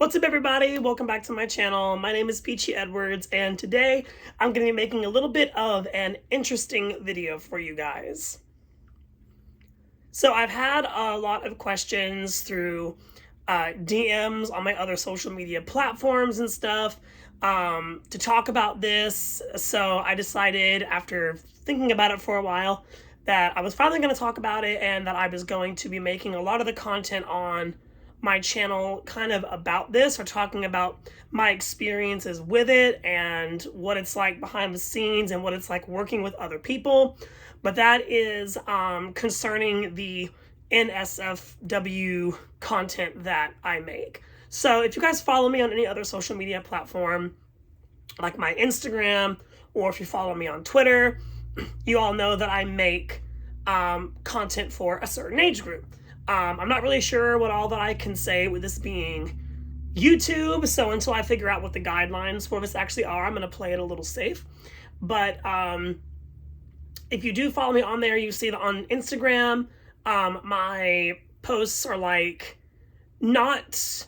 What's up, everybody? Welcome back to my channel. My name is Peachy Edwards, and today I'm going to be making a little bit of an interesting video for you guys. So I've had a lot of questions through DMs on my other social media platforms and stuff to talk about this. So I decided, after thinking about it for a while, that I was finally going to talk about it, and that I was going to be making a lot of the content on my channel kind of about this, or talking about my experiences with it and what it's like behind the scenes and what it's like working with other people. But that is concerning the NSFW content that I make. So if you guys follow me on any other social media platform, like my Instagram, or if you follow me on Twitter, you all know that I make content for a certain age group. I'm not really sure what all that I can say with this being YouTube, so until I figure out what the guidelines for this actually are, I'm going to play it a little safe. But if you do follow me on there, you see that on Instagram, my posts are like not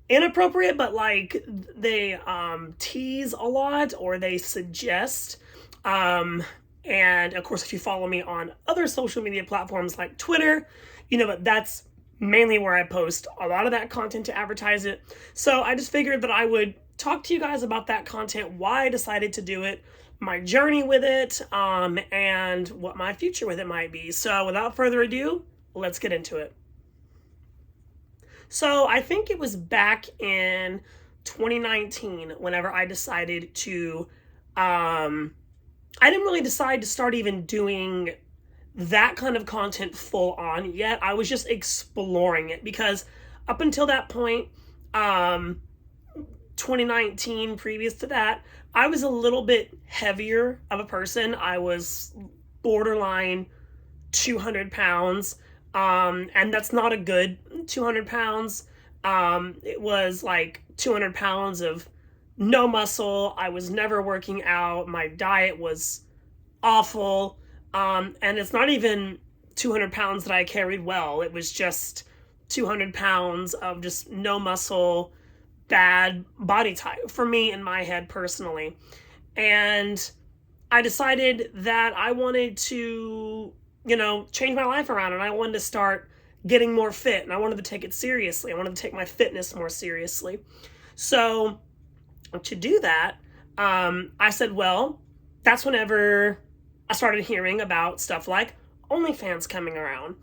inappropriate, but like they tease a lot, or they suggest. And of course, if you follow me on other social media platforms like Twitter, you know that that's mainly where I post a lot of that content to advertise it. So I just figured that I would talk to you guys about that content, why I decided to do it, my journey with it, and what my future with it might be. So without further ado, let's get into it. So I think it was back in 2019 whenever I decided to, I didn't really decide to start even doing that kind of content full on yet. I was just exploring it, because up until that point, 2019, previous to that, I was a little bit heavier of a person. I was borderline 200 pounds, and that's not a good 200 pounds. It was like 200 pounds of no muscle. I was never working out. My diet was awful. And it's not even 200 pounds that I carried well. It was just 200 pounds of just no muscle, bad body type for me in my head personally. And I decided that I wanted to, change my life around, and I wanted to start getting more fit, and I wanted to take it seriously. I wanted to take my fitness more seriously. So to do that, I said, well, that's whenever I started hearing about stuff like OnlyFans coming around.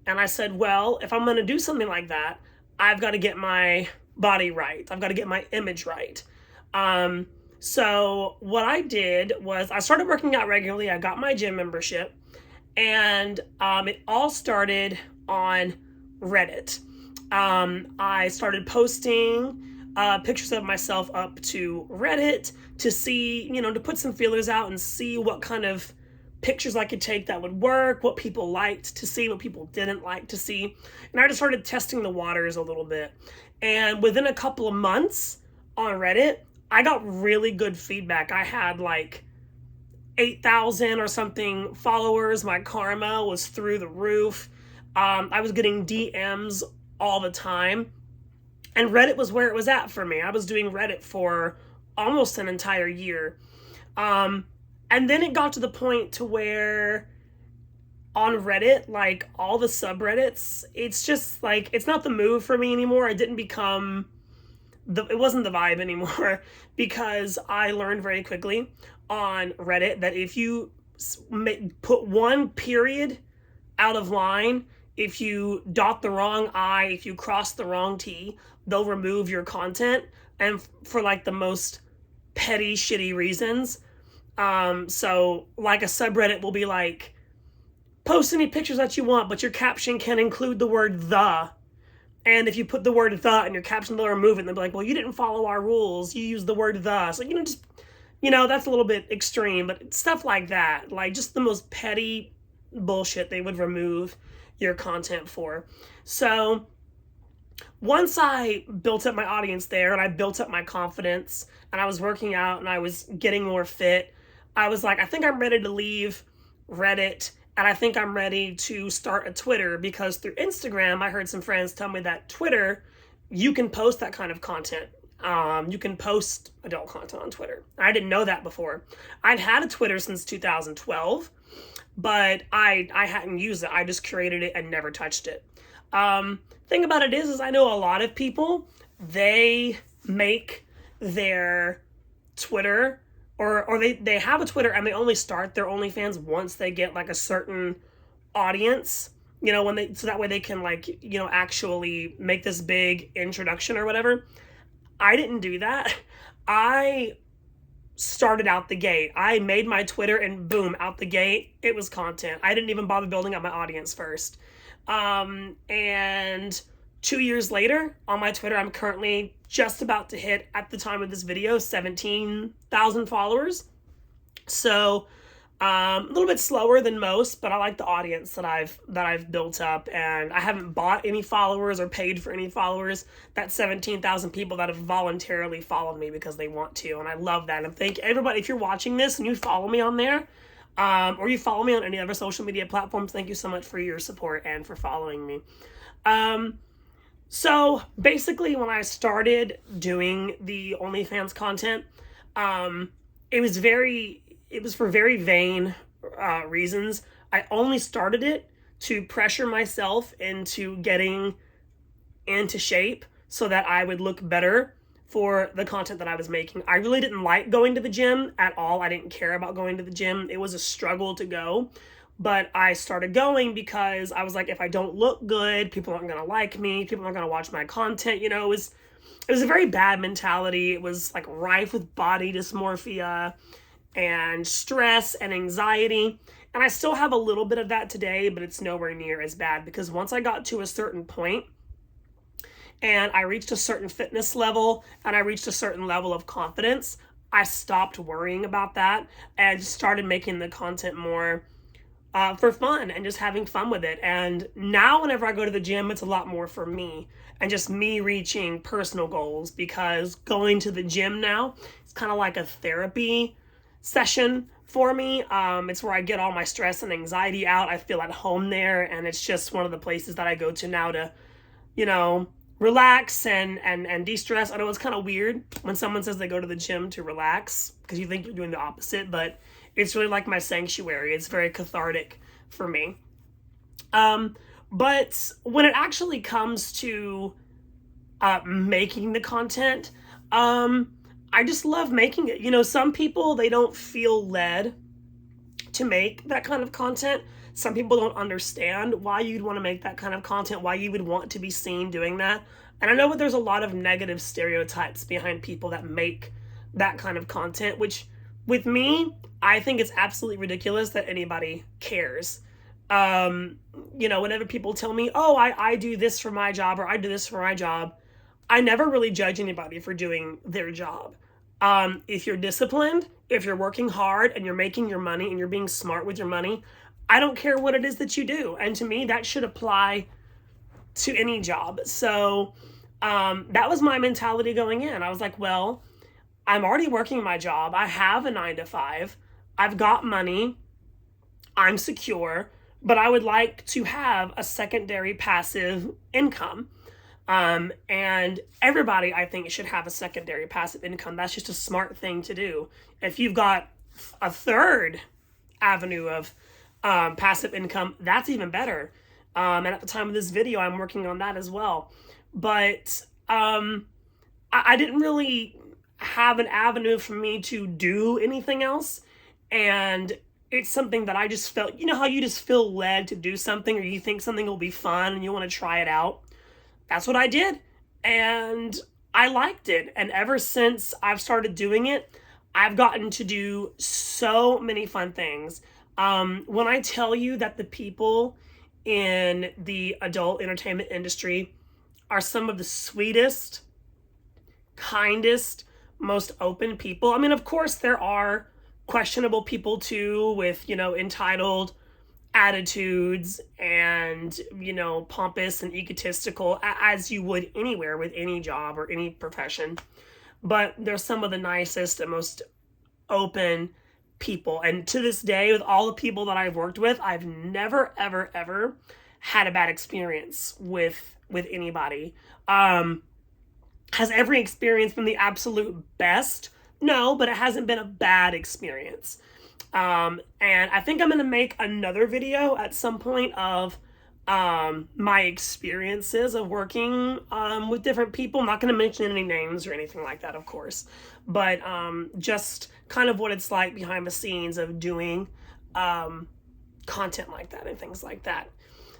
And I said, well, if I'm going to do something like that, I've got to get my body right. I've got to get my image right. So what I did was I started working out regularly. I got my gym membership, and it all started on Reddit. I started posting pictures of myself up to Reddit to see, to put some feelers out and see what kind of pictures I could take that would work, what people liked to see, what people didn't like to see. And I just started testing the waters a little bit. And within a couple of months on Reddit, I got really good feedback. I had like 8,000 or something followers. My karma was through the roof. I was getting DMs all the time. And Reddit was where it was at for me. I was doing Reddit for almost an entire year. And then it got to the point to where on Reddit, like all the subreddits, it's just like, it's not the move for me anymore. It didn't become it wasn't the vibe anymore, because I learned very quickly on Reddit that if you put one period out of line, if you dot the wrong I, if you cross the wrong T, they'll remove your content, and for like the most petty, shitty reasons. So like a subreddit will be like, post any pictures that you want, but your caption can include the word the. And if you put the word the in your caption, they'll remove it. And they'll be like, well, you didn't follow our rules. You used the word the. So, that's a little bit extreme, but stuff like that, like just the most petty bullshit they would remove your content for. So once I built up my audience there, and I built up my confidence, and I was working out, and I was getting more fit, I was like, I think I'm ready to leave Reddit, and I think I'm ready to start a Twitter, because through Instagram, I heard some friends tell me that Twitter you can post that kind of content. You can post adult content on Twitter. I didn't know that before. I'd had a Twitter since 2012, but I hadn't used it. I just curated it and never touched it. Thing about it is I know a lot of people, they make their Twitter, or they have a Twitter and they only start their OnlyFans once they get like a certain audience, when they, so that way they can like, actually make this big introduction or whatever. I didn't do that. I started out the gate. I made my Twitter and boom, out the gate, it was content. I didn't even bother building up my audience first. And 2 years later on my Twitter, I'm currently just about to hit, at the time of this video, 17,000 followers. So a little bit slower than most, but I like the audience that I've built up, and I haven't bought any followers or paid for any followers. That's 17,000 people that have voluntarily followed me because they want to, and I love that. And thank everybody. If you're watching this and you follow me on there, or you follow me on any other social media platforms, thank you so much for your support and for following me. So basically, when I started doing the OnlyFans content, it was for very vain reasons. I only started it to pressure myself into getting into shape so that I would look better for the content that I was making. I really didn't like going to the gym at all. I didn't care about going to the gym. It was a struggle to go. But I started going because I was like, if I don't look good, people aren't going to like me. People aren't going to watch my content. It was a very bad mentality. It was like rife with body dysmorphia and stress and anxiety. And I still have a little bit of that today, but it's nowhere near as bad, because once I got to a certain point and I reached a certain fitness level and I reached a certain level of confidence, I stopped worrying about that and started making the content more for fun and just having fun with it. And now whenever I go to the gym, it's a lot more for me and just me reaching personal goals, because going to the gym now, it's kind of like a therapy session for me. It's where I get all my stress and anxiety out. I feel at home there, and it's just one of the places that I go to now to, relax and de-stress. I know it's kind of weird when someone says they go to the gym to relax, because you think you're doing the opposite, but it's really like my sanctuary. It's very cathartic for me. But when it actually comes to making the content, I just love making it. Some people, they don't feel led to make that kind of content. Some people don't understand why you'd want to make that kind of content, why you would want to be seen doing that. And I know that there's a lot of negative stereotypes behind people that make that kind of content, which with me, I think it's absolutely ridiculous that anybody cares. Whenever people tell me, oh, I do this for my job, or I do this for my job, I never really judge anybody for doing their job. If you're disciplined, if you're working hard and you're making your money and you're being smart with your money, I don't care what it is that you do. And to me, that should apply to any job. So that was my mentality going in. I was like, well, I'm already working my job. I have a 9-to-5. I've got money. I'm secure, but I would like to have a secondary passive income. And everybody, I think, should have a secondary passive income. That's just a smart thing to do. If you've got a third avenue of passive income, that's even better. And at the time of this video, I'm working on that as well. But I didn't really have an avenue for me to do anything else. And it's something that I just felt, how you just feel led to do something, or you think something will be fun and you want to try it out. That's what I did, and I liked it. And ever since I've started doing it, I've gotten to do so many fun things. When I tell you that the people in the adult entertainment industry are some of the sweetest, kindest, most open people. I mean, of course, there are questionable people too, with, entitled attitudes and, pompous and egotistical, as you would anywhere with any job or any profession. But they're some of the nicest and most open people. And to this day, with all the people that I've worked with, I've never, ever, ever had a bad experience with anybody. Has every experience been the absolute best? No, but it hasn't been a bad experience. And I think I'm going to make another video at some point of my experiences of working with different people. I'm not going to mention any names or anything like that, of course, but just kind of what it's like behind the scenes of doing content like that and things like that.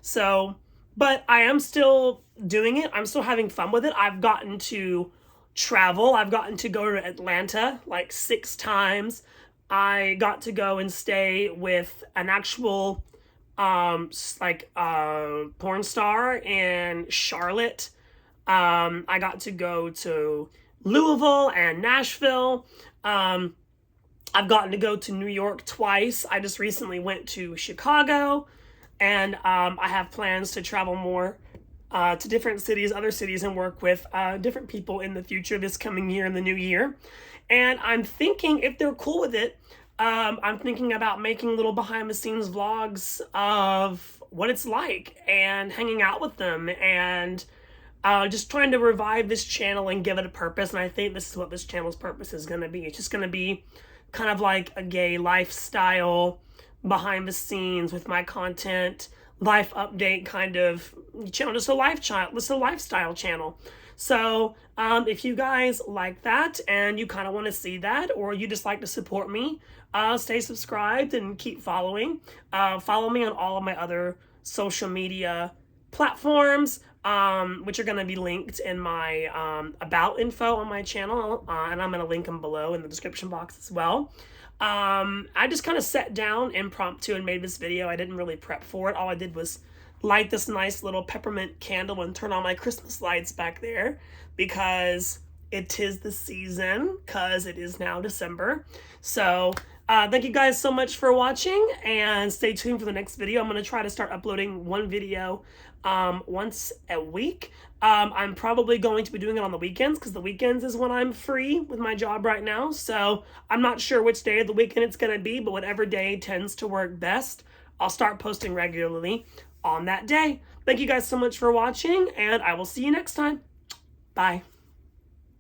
So, but I am still doing it. I'm still having fun with it. I've gotten to travel. I've gotten to go to Atlanta like 6 times. I got to go and stay with an actual porn star in Charlotte. I got to go to Louisville and Nashville. I've gotten to go to New York twice. I just recently went to Chicago, and I have plans to travel more to different cities, other cities, and work with different people in the future this coming year, in the new year. And I'm thinking, if they're cool with it, I'm thinking about making little behind the scenes vlogs of what it's like and hanging out with them, and just trying to revive this channel and give it a purpose. And I think this is what this channel's purpose is going to be. It's just going to be kind of like a gay lifestyle behind the scenes with my content, life update kind of channel, just a lifestyle channel. So if you guys like that and you kind of want to see that, or you just like to support me, stay subscribed and keep following. Follow me on all of my other social media platforms, which are going to be linked in my about info on my channel, and I'm going to link them below in the description box as well. I just kind of sat down impromptu and made this video. I didn't really prep for it. All I did was light this nice little peppermint candle and turn on my Christmas lights back there, because it is the season, because it is now December. So thank you guys so much for watching, and stay tuned for the next video. I'm going to try to start uploading one video once a week. I'm probably going to be doing it on the weekends, because the weekends is when I'm free with my job right now. So I'm not sure which day of the weekend it's going to be, but whatever day tends to work best, I'll start posting regularly on that day. Thank you guys so much for watching, and I will see you next time. Bye.